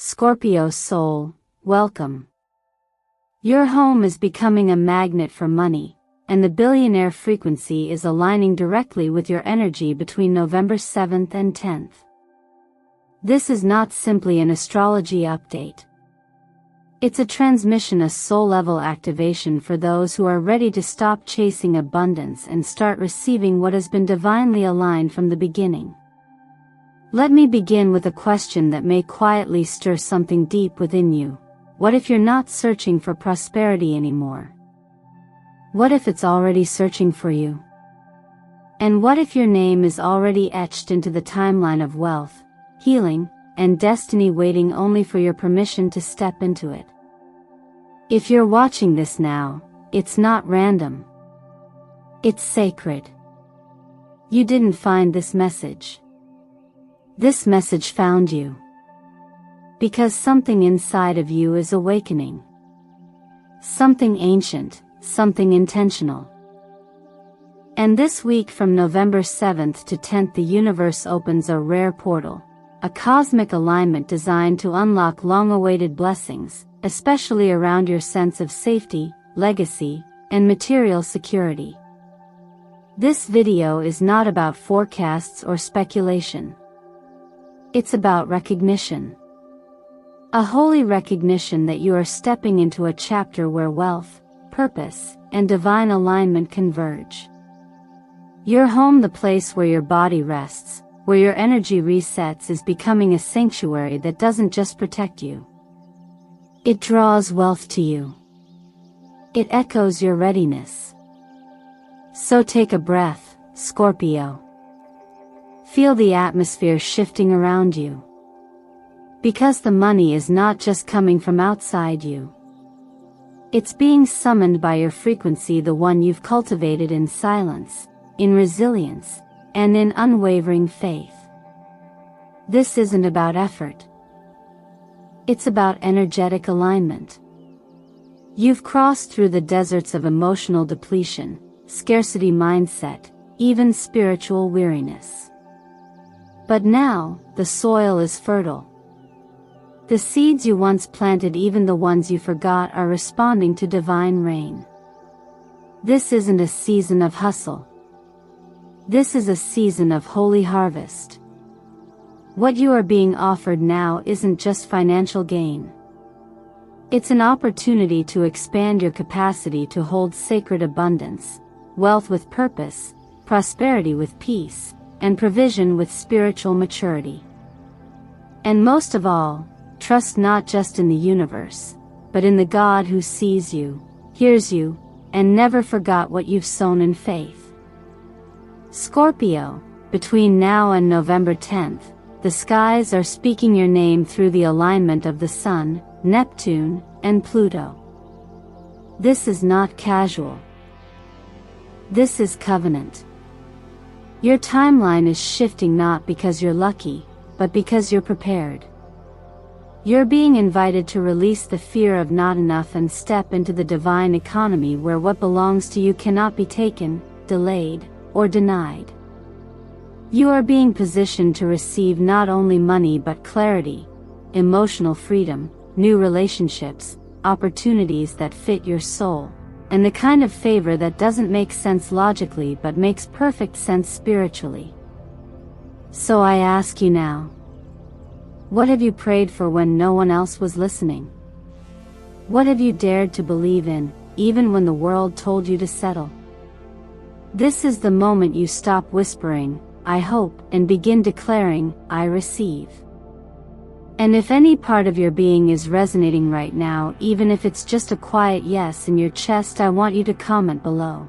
Scorpio soul, welcome. Your home is becoming a magnet for money, and the billionaire frequency is aligning directly with your energy between November 7th and 10th. This is not simply an astrology update. It's a transmission, a soul-level activation for those who are ready to stop chasing abundance and start receiving what has been divinely aligned from the beginning. Let me begin with a question that may quietly stir something deep within you. What if you're not searching for prosperity anymore? What if it's already searching for you? And what if your name is already etched into the timeline of wealth, healing, and destiny, waiting only for your permission to step into it? If you're watching this now, it's not random. It's sacred. You didn't find this message. This message found you. Because something inside of you is awakening. Something ancient, something intentional. And this week from November 7th to 10th, the universe opens a rare portal, a cosmic alignment designed to unlock long-awaited blessings, especially around your sense of safety, legacy, and material security. This video is not about forecasts or speculation. It's about recognition. A holy recognition that you are stepping into a chapter where wealth, purpose, and divine alignment converge. Your home, the place where your body rests, where your energy resets, is becoming a sanctuary that doesn't just protect you. It draws wealth to you. It echoes your readiness. So take a breath, Scorpio. Feel the atmosphere shifting around you. Because the money is not just coming from outside you. It's being summoned by your frequency, the one you've cultivated in silence, in resilience, and in unwavering faith. This isn't about effort. It's about energetic alignment. You've crossed through the deserts of emotional depletion, scarcity mindset, even spiritual weariness. But now, the soil is fertile. The seeds you once planted, even the ones you forgot, are responding to divine rain. This isn't a season of hustle. This is a season of holy harvest. What you are being offered now isn't just financial gain. It's an opportunity to expand your capacity to hold sacred abundance, wealth with purpose, prosperity with peace, and provision with spiritual maturity. And most of all, trust not just in the universe, but in the God who sees you, hears you, and never forgot what you've sown in faith. Scorpio, between now and November 10th, the skies are speaking your name through the alignment of the Sun, Neptune, and Pluto. This is not casual. This is covenant. Your timeline is shifting not because you're lucky, but because you're prepared. You're being invited to release the fear of not enough and step into the divine economy where what belongs to you cannot be taken, delayed, or denied. You are being positioned to receive not only money but clarity, emotional freedom, new relationships, opportunities that fit your soul, and the kind of favor that doesn't make sense logically but makes perfect sense spiritually. So I ask you now, what have you prayed for when no one else was listening? What have you dared to believe in, even when the world told you to settle? This is the moment you stop whispering, "I hope," and begin declaring, "I receive." And if any part of your being is resonating right now, even if it's just a quiet yes in your chest, I want you to comment below.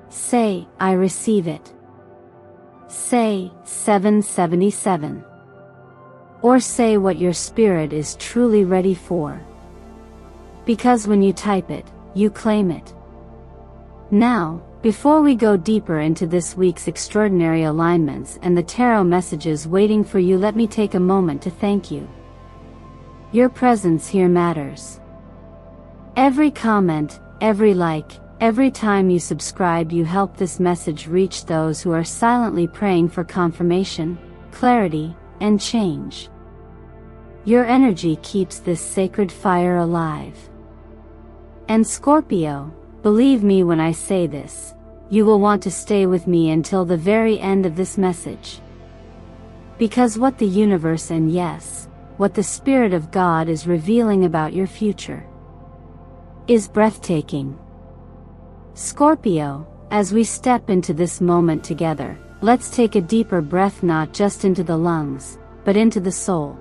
Say, "I receive it." Say, 777. Or say what your spirit is truly ready for. Because when you type it, you claim it. Now, before we go deeper into this week's extraordinary alignments and the tarot messages waiting for you, let me take a moment to thank you. Your presence here matters. Every comment, every like, every time you subscribe, you help this message reach those who are silently praying for confirmation, clarity, and change. Your energy keeps this sacred fire alive. And Scorpio, believe me when I say this, you will want to stay with me until the very end of this message. Because what the universe and yes, what the Spirit of God is revealing about your future is breathtaking. Scorpio, as we step into this moment together, let's take a deeper breath, not just into the lungs, but into the soul.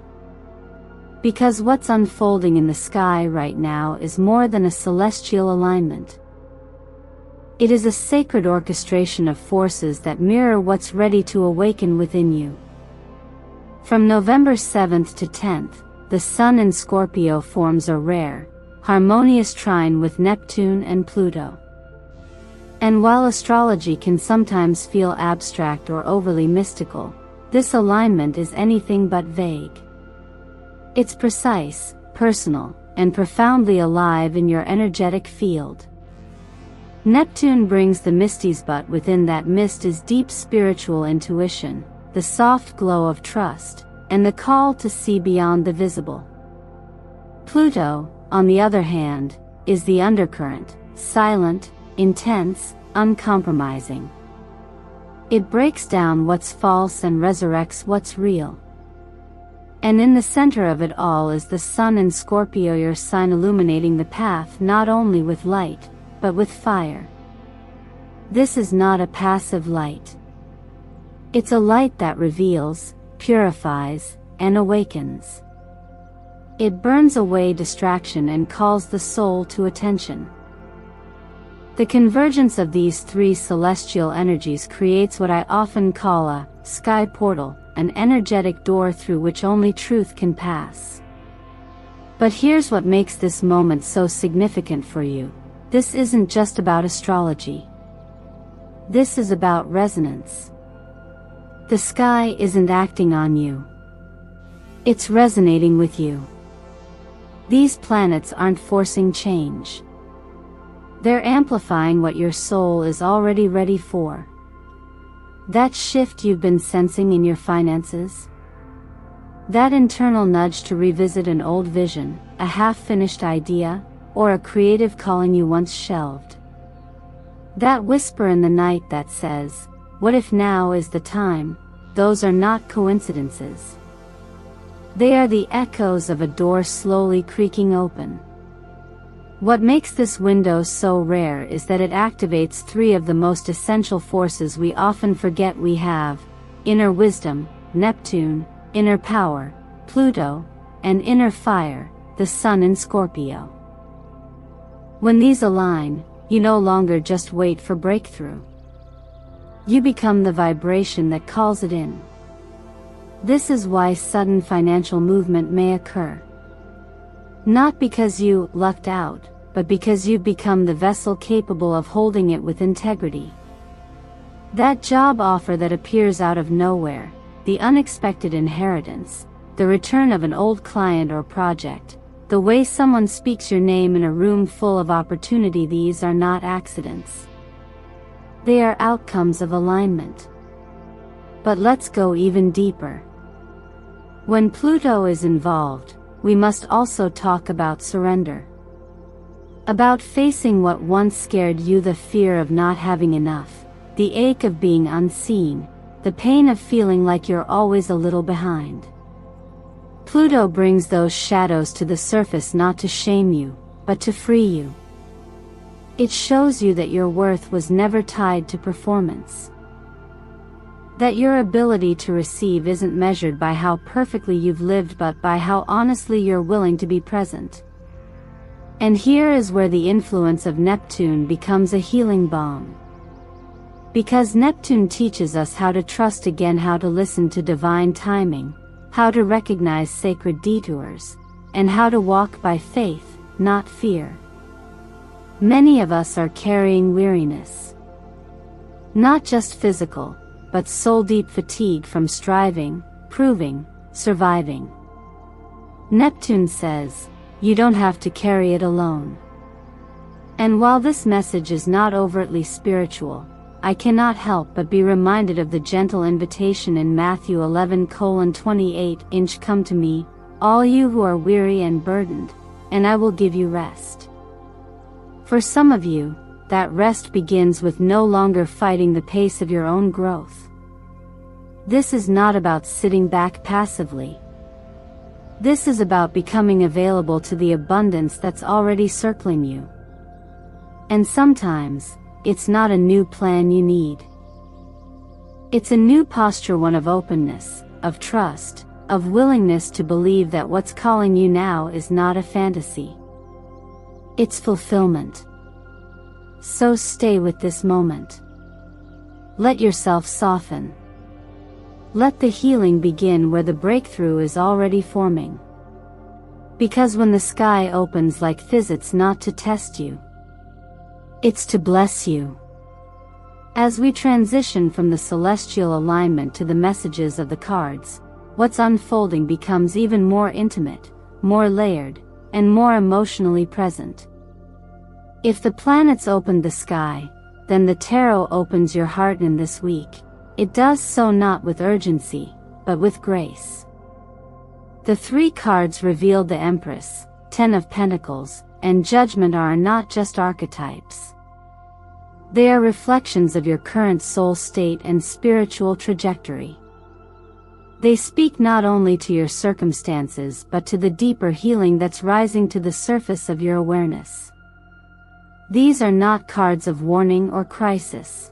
Because what's unfolding in the sky right now is more than a celestial alignment. It is a sacred orchestration of forces that mirror what's ready to awaken within you. From November 7th to 10th, the Sun in Scorpio forms a rare, harmonious trine with Neptune and Pluto. And while astrology can sometimes feel abstract or overly mystical, this alignment is anything but vague. It's precise, personal, and profoundly alive in your energetic field. Neptune brings the mysties, but within that mist is deep spiritual intuition, the soft glow of trust, and the call to see beyond the visible. Pluto, on the other hand, is the undercurrent, silent, intense, uncompromising. It breaks down what's false and resurrects what's real. And in the center of it all is the Sun in Scorpio, your sign, illuminating the path not only with light, but with fire. This is not a passive light. It's a light that reveals, purifies, and awakens. It burns away distraction and calls the soul to attention. The convergence of these three celestial energies creates what I often call a sky portal, an energetic door through which only truth can pass. But here's what makes this moment so significant for you. This isn't just about astrology. This is about resonance. The sky isn't acting on you. It's resonating with you. These planets aren't forcing change. They're amplifying what your soul is already ready for. That shift you've been sensing in your finances? That internal nudge to revisit an old vision, a half-finished idea, or a creative calling you once shelved? That whisper in the night that says, "What if now is the time?" Those are not coincidences. They are the echoes of a door slowly creaking open. What makes this window so rare is that it activates three of the most essential forces we often forget we have: inner wisdom, Neptune; inner power, Pluto; and inner fire, the Sun in Scorpio. When these align, you no longer just wait for breakthrough. You become the vibration that calls it in. This is why sudden financial movement may occur. Not because you lucked out, but because you've become the vessel capable of holding it with integrity. That job offer that appears out of nowhere, the unexpected inheritance, the return of an old client or project, the way someone speaks your name in a room full of opportunity, these are not accidents. They are outcomes of alignment. But let's go even deeper. When Pluto is involved, we must also talk about surrender. About facing what once scared you, the fear of not having enough, the ache of being unseen, the pain of feeling like you're always a little behind. Pluto brings those shadows to the surface, not to shame you, but to free you. It shows you that your worth was never tied to performance. That your ability to receive isn't measured by how perfectly you've lived, but by how honestly you're willing to be present. And here is where the influence of Neptune becomes a healing balm. Because Neptune teaches us how to trust again, how to listen to divine timing, how to recognize sacred detours, and how to walk by faith, not fear. Many of us are carrying weariness. Not just physical, but soul-deep fatigue from striving, proving, surviving. Neptune says, you don't have to carry it alone. And while this message is not overtly spiritual, I cannot help but be reminded of the gentle invitation in Matthew 11:28, "Come to me, all you who are weary and burdened, and I will give you rest. For some of you, that rest begins with no longer fighting the pace of your own growth. This is not about sitting back passively. This is about becoming available to the abundance that's already circling you. And sometimes, it's not a new plan you need. It's a new posture, one of openness, of trust, of willingness to believe that what's calling you now is not a fantasy. It's fulfillment. So stay with this moment. Let yourself soften. Let the healing begin where the breakthrough is already forming. Because when the sky opens like this, it's not to test you. It's to bless you. As we transition from the celestial alignment to the messages of the cards, what's unfolding becomes even more intimate, more layered, and more emotionally present. If the planets opened the sky, then the tarot opens your heart in this week. It does so not with urgency, but with grace. The 3 cards revealed the Empress, 10 of Pentacles, and Judgment are not just archetypes. They are reflections of your current soul state and spiritual trajectory. They speak not only to your circumstances but to the deeper healing that's rising to the surface of your awareness. These are not cards of warning or crisis.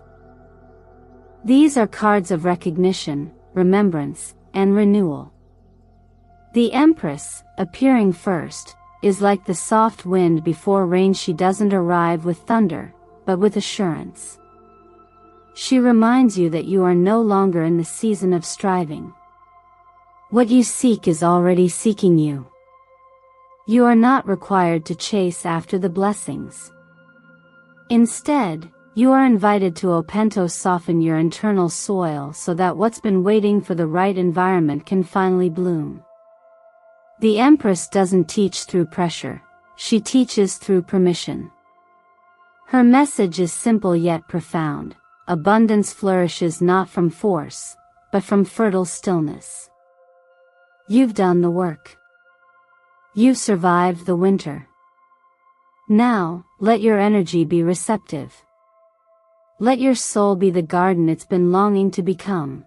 These are cards of recognition, remembrance, and renewal. The Empress, appearing first, is like the soft wind before rain. She doesn't arrive with thunder, but with assurance. She reminds you that you are no longer in the season of striving. What you seek is already seeking you. You are not required to chase after the blessings. Instead, you are invited to opento, soften your internal soil so that what's been waiting for the right environment can finally bloom. The Empress doesn't teach through pressure, she teaches through permission. Her message is simple yet profound. Abundance flourishes not from force, but from fertile stillness. You've done the work. You've survived the winter. Now, let your energy be receptive. Let your soul be the garden it's been longing to become.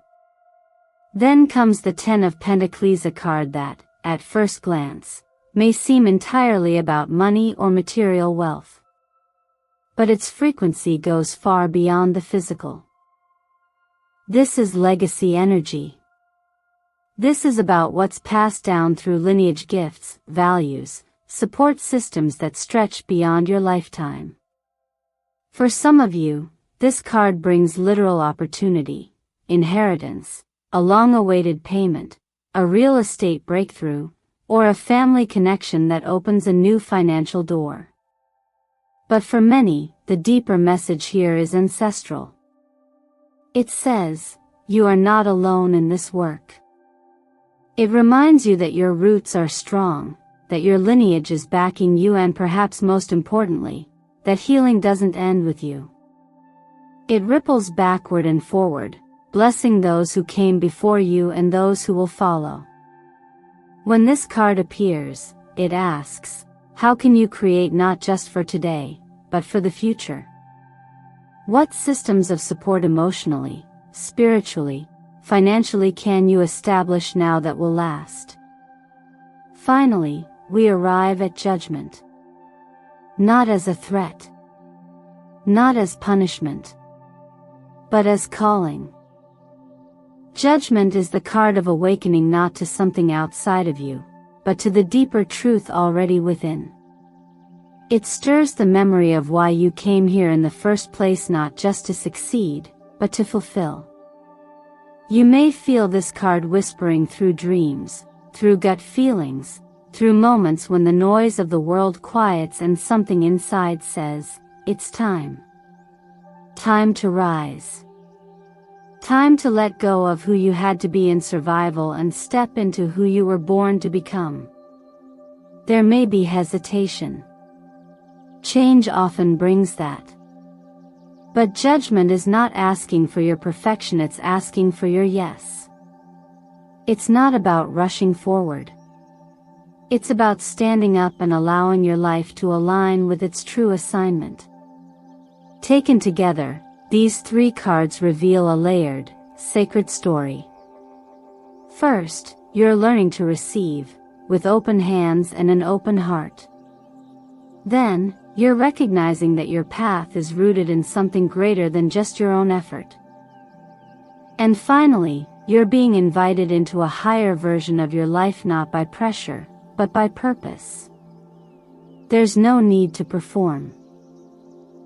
Then comes the 10 of Pentacles, a card that, at first glance, may seem entirely about money or material wealth. But its frequency goes far beyond the physical. This is legacy energy. This is about what's passed down through lineage, gifts, values, support systems that stretch beyond your lifetime. For some of you, this card brings literal opportunity, inheritance, a long-awaited payment, a real estate breakthrough, or a family connection that opens a new financial door. But for many, the deeper message here is ancestral. It says, you are not alone in this work. It reminds you that your roots are strong, that your lineage is backing you, and perhaps most importantly, that healing doesn't end with you. It ripples backward and forward, blessing those who came before you and those who will follow. When this card appears, it asks, how can you create not just for today, but for the future? What systems of support emotionally, spiritually, financially can you establish now that will last? Finally, we arrive at Judgment. Not as a threat. Not as punishment. But as calling. Judgment is the card of awakening, not to something outside of you, but to the deeper truth already within. It stirs the memory of why you came here in the first place, not just to succeed, but to fulfill. You may feel this card whispering through dreams, through gut feelings, through moments when the noise of the world quiets and something inside says, it's time. Time to rise. Time to let go of who you had to be in survival and step into who you were born to become. There may be hesitation. Change often brings that. But Judgment is not asking for your perfection, it's asking for your yes. It's not about rushing forward. It's about standing up and allowing your life to align with its true assignment. Taken together, these 3 cards reveal a layered, sacred story. First, you're learning to receive, with open hands and an open heart. Then, you're recognizing that your path is rooted in something greater than just your own effort. And finally, you're being invited into a higher version of your life, not by pressure, but by purpose. There's no need to perform.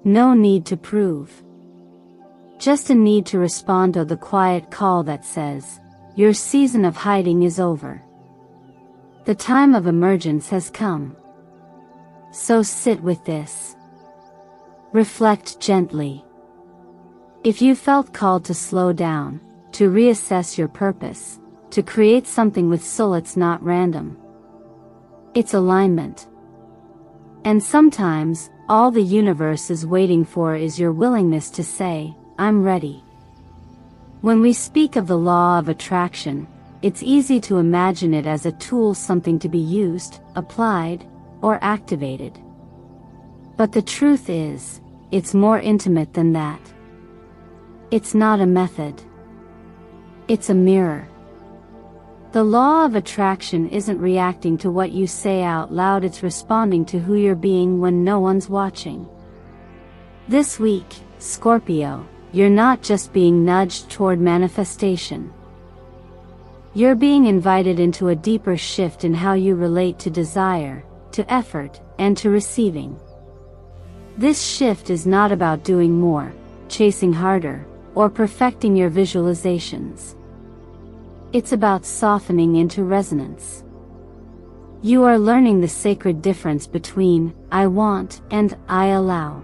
No need to prove. Just a need to respond to the quiet call that says, your season of hiding is over. The time of emergence has come. So sit with this. Reflect gently. If you felt called to slow down, to reassess your purpose, to create something with soul, it's not random. It's alignment. And sometimes, all the universe is waiting for is your willingness to say, I'm ready. When we speak of the law of attraction, it's easy to imagine it as a tool, something to be used, applied, or activated. But the truth is, it's more intimate than that. It's not a method. It's a mirror. The law of attraction isn't reacting to what you say out loud, it's responding to who you're being when no one's watching. This week, Scorpio, you're not just being nudged toward manifestation. You're being invited into a deeper shift in how you relate to desire, to effort, and to receiving. This shift is not about doing more, chasing harder, or perfecting your visualizations. It's about softening into resonance. You are learning the sacred difference between I want and I allow.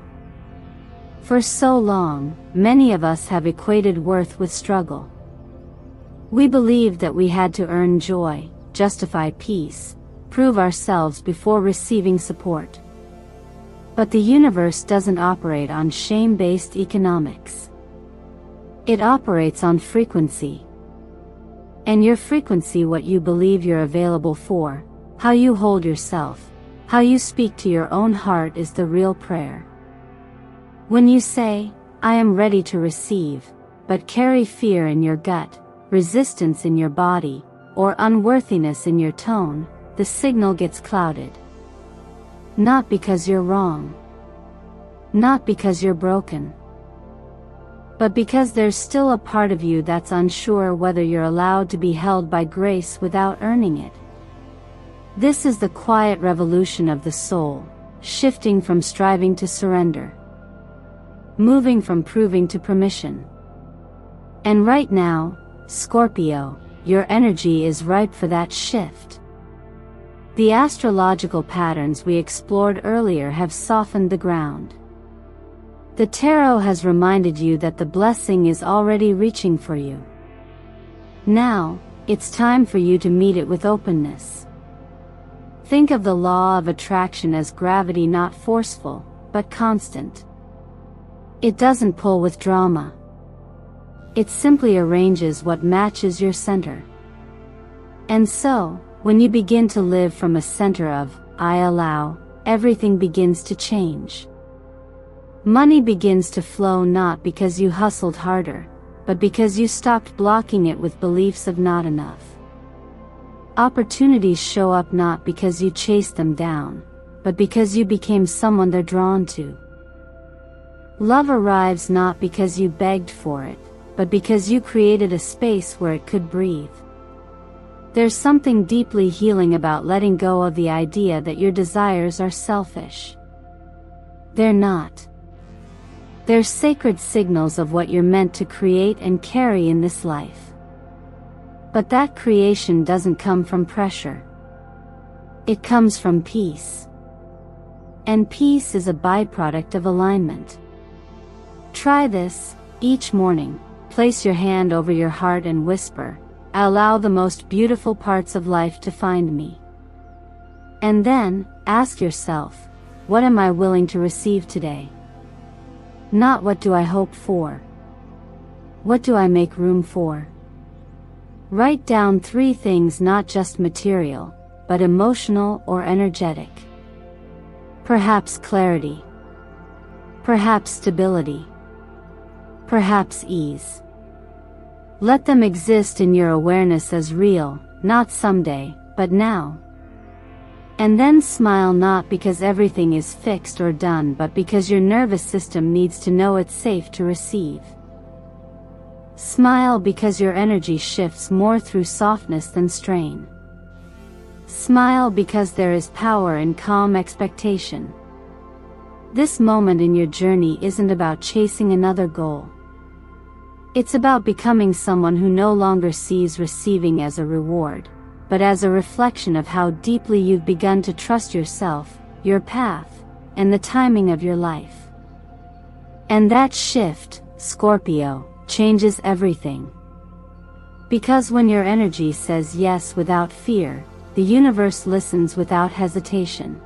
For so long, many of us have equated worth with struggle. We believed that we had to earn joy, justify peace, prove ourselves before receiving support. But the universe doesn't operate on shame-based economics. It operates on frequency. And your frequency, what you believe you're available for, how you hold yourself, how you speak to your own heart, is the real prayer. When you say, I am ready to receive, but carry fear in your gut, resistance in your body, or unworthiness in your tone, the signal gets clouded. Not because you're wrong. Not because you're broken. But because there's still a part of you that's unsure whether you're allowed to be held by grace without earning it. This is the quiet revolution of the soul, shifting from striving to surrender. Moving from proving to permission. And right now, Scorpio, your energy is ripe for that shift. The astrological patterns we explored earlier have softened the ground. The tarot has reminded you that the blessing is already reaching for you. Now, it's time for you to meet it with openness. Think of the law of attraction as gravity, not forceful, but constant. It doesn't pull with drama. It simply arranges what matches your center. And so, when you begin to live from a center of, I allow, everything begins to change. Money begins to flow not because you hustled harder, but because you stopped blocking it with beliefs of not enough. Opportunities show up not because you chased them down, but because you became someone they're drawn to. Love arrives not because you begged for it, but because you created a space where it could breathe. There's something deeply healing about letting go of the idea that your desires are selfish. They're not. They're sacred signals of what you're meant to create and carry in this life. But that creation doesn't come from pressure. It comes from peace. And peace is a byproduct of alignment. Try this. Each morning, place your hand over your heart and whisper, I allow the most beautiful parts of life to find me. And then, ask yourself, what am I willing to receive today? Not what do I hope for? What do I make room for? Write down 3 things, not just material, but emotional or energetic. Perhaps clarity. Perhaps stability. Perhaps ease. Let them exist in your awareness as real, not someday, but now. And then smile, not because everything is fixed or done, but because your nervous system needs to know it's safe to receive. Smile because your energy shifts more through softness than strain. Smile because there is power in calm expectation. This moment in your journey isn't about chasing another goal. It's about becoming someone who no longer sees receiving as a reward, but as a reflection of how deeply you've begun to trust yourself, your path, and the timing of your life. And that shift, Scorpio, changes everything. Because when your energy says yes without fear, the universe listens without hesitation.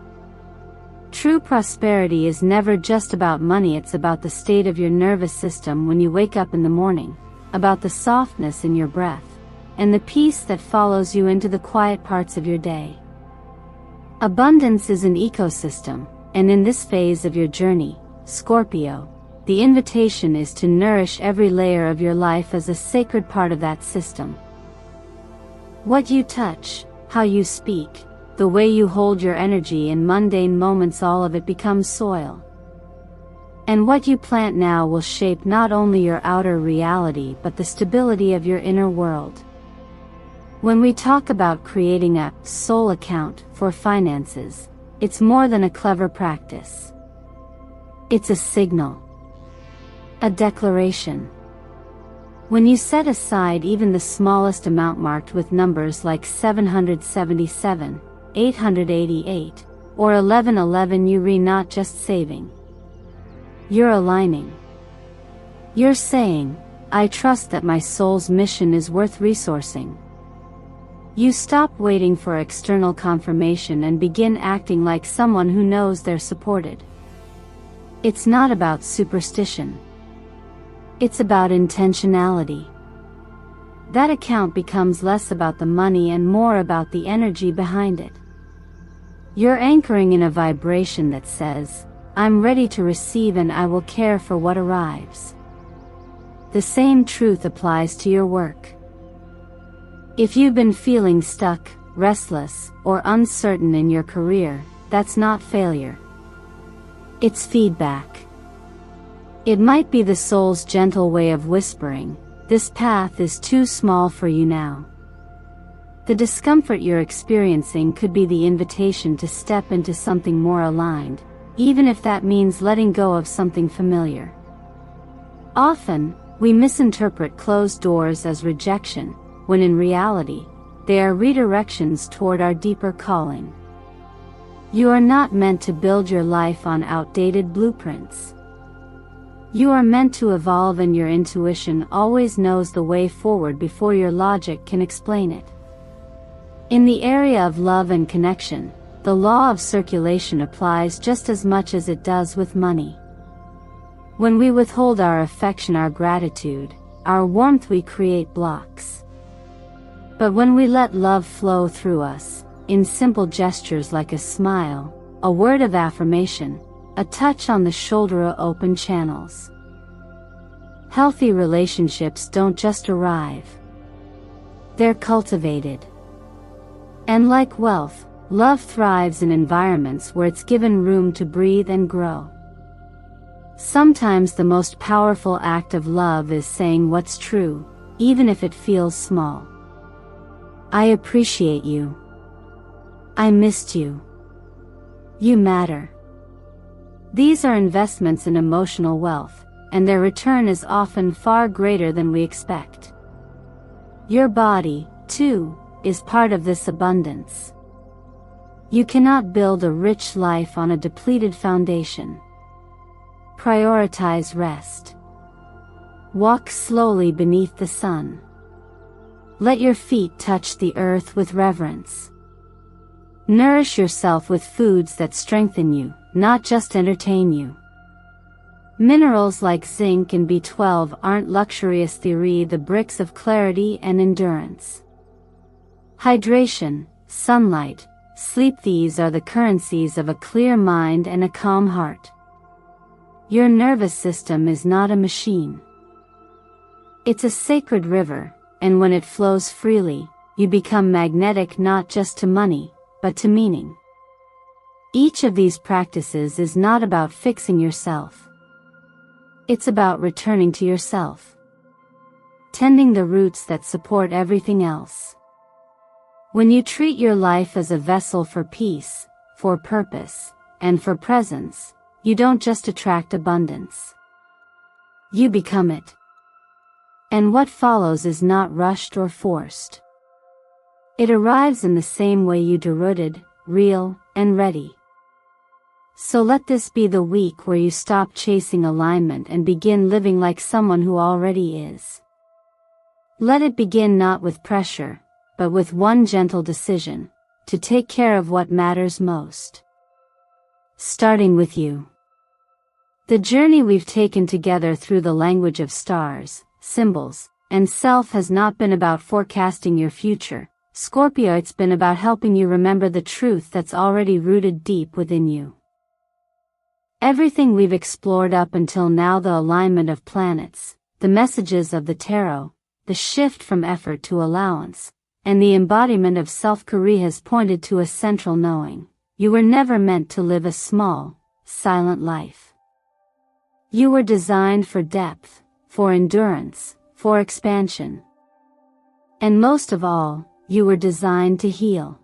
True prosperity is never just about money, it's about the state of your nervous system when you wake up in the morning, about the softness in your breath, and the peace that follows you into the quiet parts of your day. Abundance is an ecosystem, and in this phase of your journey, Scorpio, the invitation is to nourish every layer of your life as a sacred part of that system. What you touch, how you speak, the way you hold your energy in mundane moments, all of it becomes soil. And what you plant now will shape not only your outer reality but the stability of your inner world. When we talk about creating a soul account for finances, it's more than a clever practice. It's a signal. A declaration. When you set aside even the smallest amount marked with numbers like 777, 888, or 1111, you're not just saving. You're aligning. You're saying, I trust that my soul's mission is worth resourcing. You stop waiting for external confirmation and begin acting like someone who knows they're supported. It's not about superstition. It's about intentionality. That account becomes less about the money and more about the energy behind it. You're anchoring in a vibration that says, I'm ready to receive and I will care for what arrives. The same truth applies to your work. If you've been feeling stuck, restless, or uncertain in your career, that's not failure. It's feedback. It might be the soul's gentle way of whispering, this path is too small for you now. The discomfort you're experiencing could be the invitation to step into something more aligned, even if that means letting go of something familiar. Often, we misinterpret closed doors as rejection, when in reality, they are redirections toward our deeper calling. You are not meant to build your life on outdated blueprints. You are meant to evolve, and your intuition always knows the way forward before your logic can explain it. In the area of love and connection, the law of circulation applies just as much as it does with money. When we withhold our affection, our gratitude, our warmth, we create blocks. But when we let love flow through us, in simple gestures like a smile, a word of affirmation, a touch on the shoulder, open channels. Healthy relationships don't just arrive. They're cultivated. And like wealth, love thrives in environments where it's given room to breathe and grow. Sometimes the most powerful act of love is saying what's true, even if it feels small. I appreciate you. I missed you. You matter. These are investments in emotional wealth, and their return is often far greater than we expect. Your body, too, is part of this abundance. You cannot build a rich life on a depleted foundation. Prioritize rest. Walk slowly beneath the sun. Let your feet touch the earth with reverence. Nourish yourself with foods that strengthen you, not just entertain you. Minerals like zinc and B12 aren't luxurious, they're the bricks of clarity and endurance. Hydration, sunlight, sleep. These are the currencies of a clear mind and a calm heart. Your nervous system is not a machine. It's a sacred river, and when it flows freely, you become magnetic not just to money, but to meaning. Each of these practices is not about fixing yourself. It's about returning to yourself. Tending the roots that support everything else. When you treat your life as a vessel for peace, for purpose, and for presence, you don't just attract abundance. You become it. And what follows is not rushed or forced. It arrives in the same way you do, rooted, real, and ready. So let this be the week where you stop chasing alignment and begin living like someone who already is. Let it begin not with pressure, but with one gentle decision, to take care of what matters most. Starting with you. The journey we've taken together through the language of stars, symbols, and self has not been about forecasting your future, Scorpio. It's been about helping you remember the truth that's already rooted deep within you. Everything we've explored up until now, the alignment of planets, the messages of the tarot, the shift from effort to allowance, and the embodiment of self-care has pointed to a central knowing. You were never meant to live a small, silent life. You were designed for depth, for endurance, for expansion. And most of all, you were designed to heal.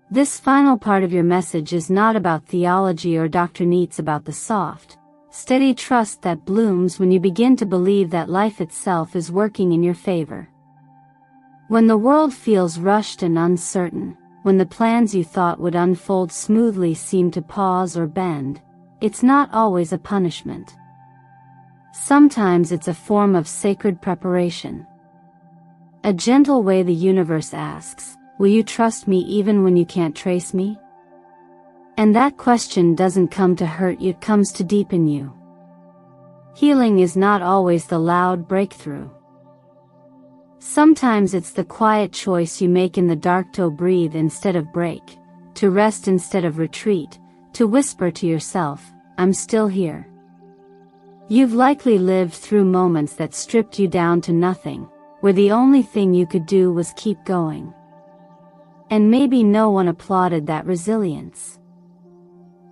This final part of your message is not about theology or doctrine. It's about the soft, steady trust that blooms when you begin to believe that life itself is working in your favor. When the world feels rushed and uncertain, when the plans you thought would unfold smoothly seem to pause or bend, it's not always a punishment. Sometimes it's a form of sacred preparation. A gentle way the universe asks, will you trust me even when you can't trace me? And that question doesn't come to hurt you, it comes to deepen you. Healing is not always the loud breakthrough. Sometimes it's the quiet choice you make in the dark, to breathe instead of break, to rest instead of retreat, to whisper to yourself, I'm still here. You've likely lived through moments that stripped you down to nothing, where the only thing you could do was keep going. And maybe no one applauded that resilience.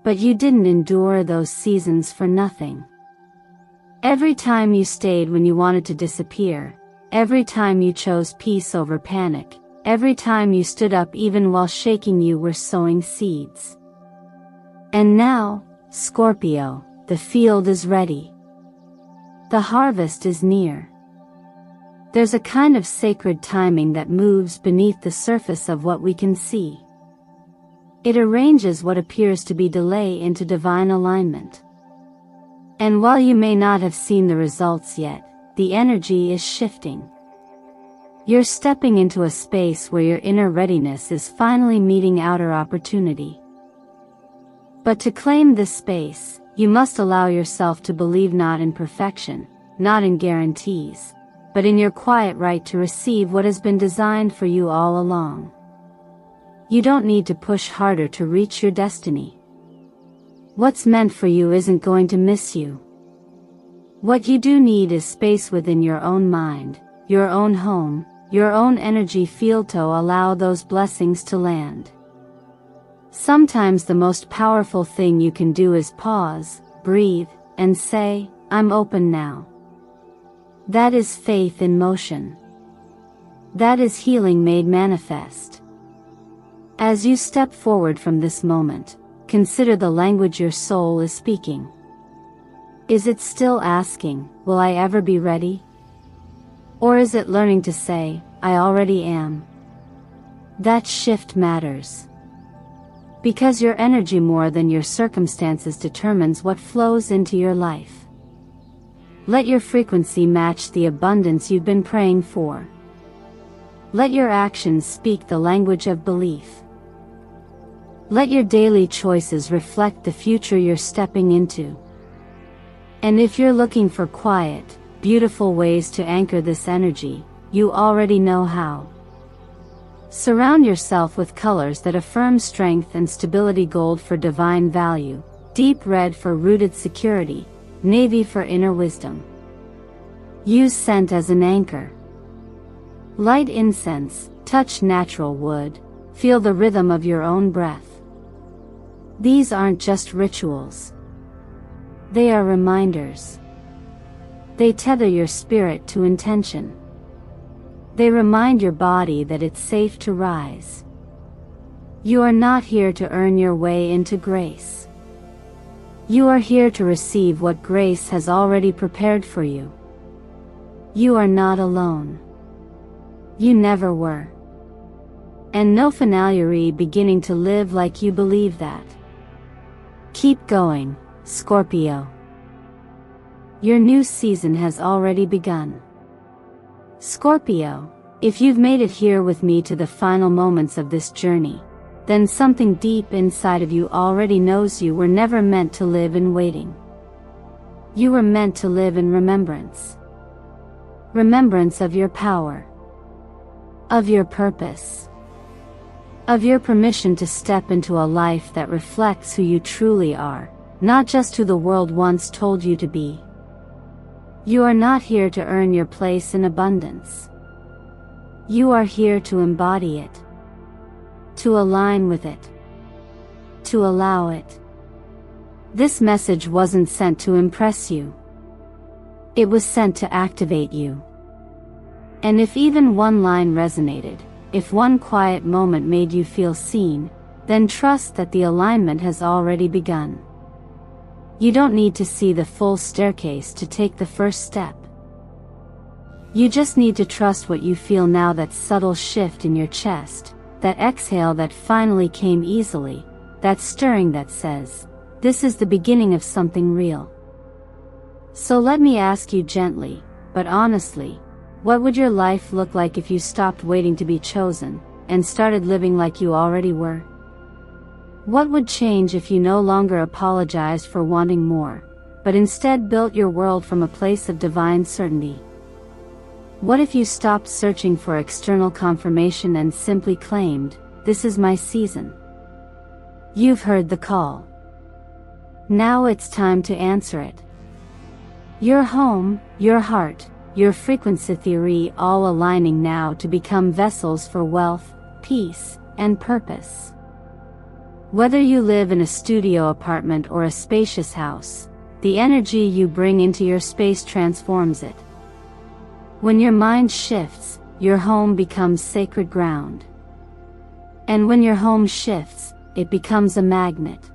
But you didn't endure those seasons for nothing. Every time you stayed when you wanted to disappear, every time you chose peace over panic, every time you stood up even while shaking, you were sowing seeds. And now, Scorpio, the field is ready. The harvest is near. There's a kind of sacred timing that moves beneath the surface of what we can see. It arranges what appears to be delay into divine alignment. And while you may not have seen the results yet, the energy is shifting. You're stepping into a space where your inner readiness is finally meeting outer opportunity. But to claim this space, you must allow yourself to believe not in perfection, not in guarantees, but in your quiet right to receive what has been designed for you all along. You don't need to push harder to reach your destiny. What's meant for you isn't going to miss you. What you do need is space within your own mind, your own home, your own energy field to allow those blessings to land. Sometimes the most powerful thing you can do is pause, breathe, and say, I'm open now. That is faith in motion. That is healing made manifest. As you step forward from this moment, consider the language your soul is speaking. Is it still asking, will I ever be ready? Or is it learning to say, I already am? That shift matters. Because your energy more than your circumstances determines what flows into your life. Let your frequency match the abundance you've been praying for. Let your actions speak the language of belief. Let your daily choices reflect the future you're stepping into. And if you're looking for quiet, beautiful ways to anchor this energy, you already know how. Surround yourself with colors that affirm strength and stability: gold for divine value, deep red for rooted security, navy for inner wisdom. Use scent as an anchor. Light incense, touch natural wood, feel the rhythm of your own breath. These aren't just rituals. They are reminders. They tether your spirit to intention. They remind your body that it's safe to rise. You are not here to earn your way into grace. You are here to receive what grace has already prepared for you. You are not alone. You never were. And no finale beginning to live like you believe that. Keep going, Scorpio. Your new season has already begun. Scorpio, if you've made it here with me to the final moments of this journey, then something deep inside of you already knows you were never meant to live in waiting. You were meant to live in remembrance. Remembrance of your power. Of your purpose. Of your permission to step into a life that reflects who you truly are, not just who the world once told you to be. You are not here to earn your place in abundance. You are here to embody it. To align with it. To allow it. This message wasn't sent to impress you. It was sent to activate you. And if even one line resonated, if one quiet moment made you feel seen, then trust that the alignment has already begun. You don't need to see the full staircase to take the first step. You just need to trust what you feel now, that subtle shift in your chest, that exhale that finally came easily, that stirring that says, this is the beginning of something real. So let me ask you gently, but honestly, what would your life look like if you stopped waiting to be chosen, and started living like you already were? What would change if you no longer apologized for wanting more, but instead built your world from a place of divine certainty? What if you stopped searching for external confirmation and simply claimed, this is my season? You've heard the call. Now it's time to answer it. Your home, your heart, your frequency theory all aligning now to become vessels for wealth, peace, and purpose. Whether you live in a studio apartment or a spacious house, the energy you bring into your space transforms it. When your mind shifts, your home becomes sacred ground. And when your home shifts, it becomes a magnet.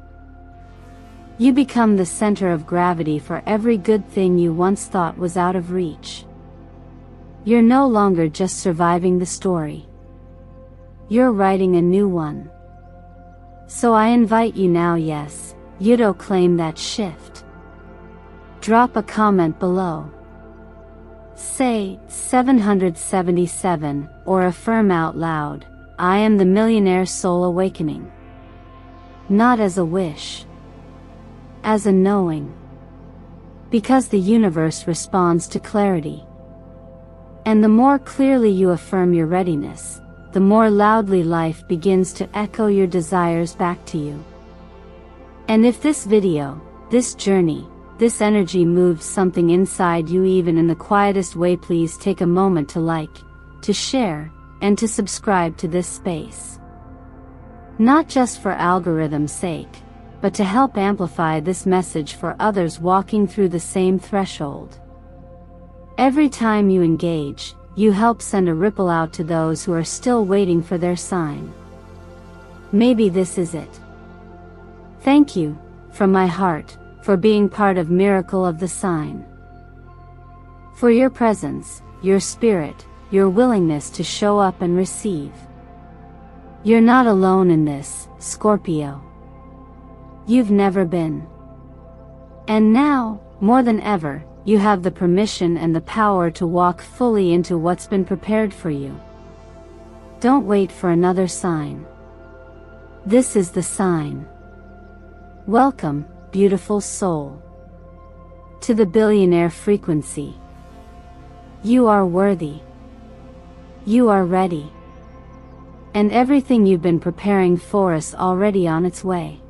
You become the center of gravity for every good thing you once thought was out of reach. You're no longer just surviving the story. You're writing a new one. So I invite you now, yes, you to claim that shift. Drop a comment below. Say 777 or affirm out loud, I am the millionaire soul awakening. Not as a wish. As a knowing. Because the universe responds to clarity. And the more clearly you affirm your readiness, the more loudly life begins to echo your desires back to you. And if this video, this journey, this energy moves something inside you even in the quietest way, please take a moment to like, to share, and to subscribe to this space. Not just for algorithm's sake, but to help amplify this message for others walking through the same threshold. Every time you engage, you help send a ripple out to those who are still waiting for their sign. Maybe this is it. Thank you, from my heart, for being part of Miracle of the Sign. For your presence, your spirit, your willingness to show up and receive. You're not alone in this, Scorpio. You've never been. And now, more than ever, you have the permission and the power to walk fully into what's been prepared for you. Don't wait for another sign. This is the sign. Welcome, beautiful soul, to the billionaire frequency. You are worthy. You are ready. And everything you've been preparing for is already on its way.